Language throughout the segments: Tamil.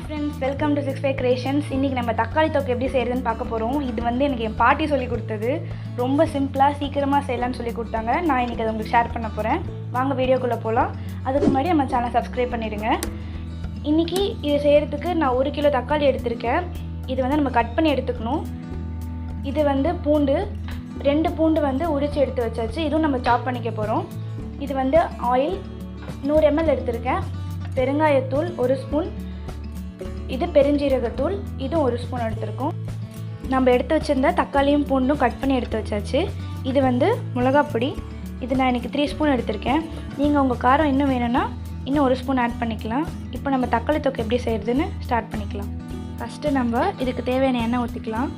friends, welcome to 65 Creations. இன்னைக்கு நம்ம தக்காளி தொக்கு எப்படி செய்யறதுன்னு பார்க்க போறோம். இது வந்து எனக்கு என் பாட்டி சொல்லி கொடுத்தது. ரொம்ப சிம்பிளா சீக்கிரமா செய்யலாம்னு சொல்லி கொடுத்தாங்க. நான் இன்னைக்கு அதை உங்களுக்கு ஷேர் பண்ண போறேன். வாங்க வீடியோக்குள்ள போலாம். அதுக்கு முன்னாடி நம்ம சேனலை சப்ஸ்கிரைப் பண்ணிடுங்க. இன்னைக்கு இது செய்யறதுக்கு நான் 1 கிலோ தக்காளி எடுத்துர்க்கேன். இது வந்து நம்ம கட் பண்ணி எடுத்துக்கணும். இது வந்து பூண்டு 2 பூண்டு வந்து உரிச்சு எடுத்து வச்சாச்சு. இதுவும் நம்ம சாப் பண்ணிக்க போறோம். இது வந்து ஆயில் 100 ml எடுத்துர்க்கேன். பெருங்காயத்தூள் 1 ஸ்பூன், இது பெருஞ்சீரகத்தூள், இதுவும் 1 ஸ்பூன் எடுத்துருக்கோம். நம்ம எடுத்து வச்சுருந்த தக்காளியும் பூண்டும் கட் பண்ணி எடுத்து வச்சாச்சு. இது வந்து மிளகாப்பொடி, இது நான் இன்றைக்கி 3 ஸ்பூன் எடுத்திருக்கேன். நீங்கள் உங்கள் காரம் இன்னும் வேணும்னா இன்னும் 1 ஸ்பூன் ஆட் பண்ணிக்கலாம். இப்போ நம்ம தக்காளி தொக்கு எப்படி செய்கிறதுன்னு ஸ்டார்ட் பண்ணிக்கலாம். ஃபஸ்ட்டு நம்ம இதுக்கு தேவையான எண்ணெய் ஊற்றிக்கலாம்.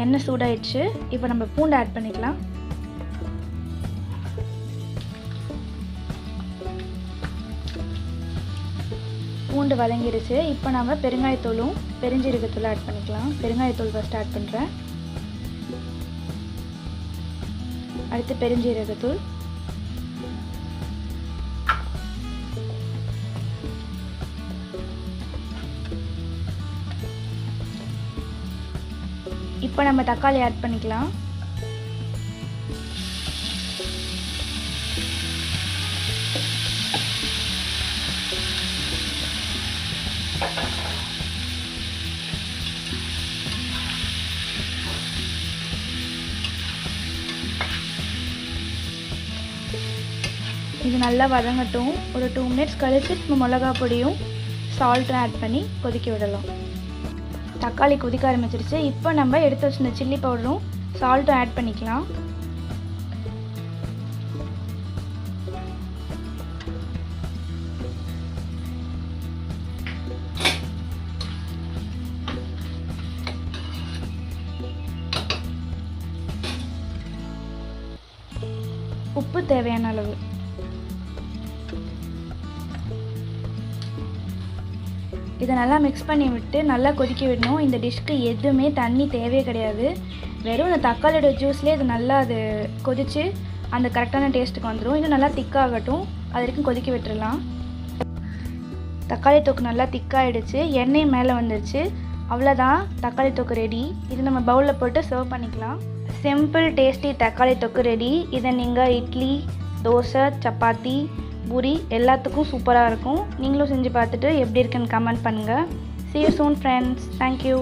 எண்ணெய் சூடாயிடுச்சு. இப்போ நம்ம பூண்டு ஆட் பண்ணிக்கலாம். பூண்டு வதங்கிடுச்சு. இப்போ நம்ம பெருங்காயத்தூளும் பெருஞ்சீரகத்தூளும் ஆட் பண்ணிக்கலாம். பெருங்காயத்தூள் ஃபஸ்ட் ஆட் பண்ணுறேன். அடுத்து பெருஞ்சீரகத்தூள், இப்போ நம்ம தக்காளி ஆட் பண்ணிக்கலாம். இது நல்லா வதங்கட்டும். ஒரு 2 மினிட்ஸ் கழிச்சு நம்ம மிளகா பொடியும் சால்ட்டும் ஆட் பண்ணி கொதிக்க விடலாம். தக்காளி கொதிக்க ஆரம்பிச்சிருச்சு. இப்போ நம்ம எடுத்து வச்சிருந்த சில்லி பவுடரும் சால்ட்டும் ஆட் பண்ணிக்கலாம். உப்பு தேவையான அளவு. இதை நல்லா மிக்ஸ் பண்ணி விட்டு நல்லா கொதிக்க விடணும். இந்த டிஷ்க்கு எதுவுமே தண்ணி தேவையே கிடையாது. வெறும் இந்த தக்காளியோட ஜூஸ்லேயே இது நல்லா அது கொதித்து அந்த கரெக்டான டேஸ்ட்டுக்கு வந்துடும். இது நல்லா திக்காகட்டும். அது வரைக்கும் கொதிக்க விட்டுடலாம். தக்காளி தொக்கு நல்லா திக்காகிடுச்சு. எண்ணெய் மேலே வந்துடுச்சு. அவ்வளோதான், தக்காளி தொக்கு ரெடி. இது நம்ம பவுலில் போட்டு சர்வ் பண்ணிக்கலாம். சிம்பிள் டேஸ்டி தக்காளி தொக்கு ரெடி. இதை நீங்கள் இட்லி, தோசை, சப்பாத்தி, பூரி எல்லாத்துக்கும் சூப்பராக இருக்கும். நீங்களும் செஞ்சு பார்த்துட்டு எப்படி இருக்குன்னு கமெண்ட் பண்ணுங்கள். See you soon friends. Thank you.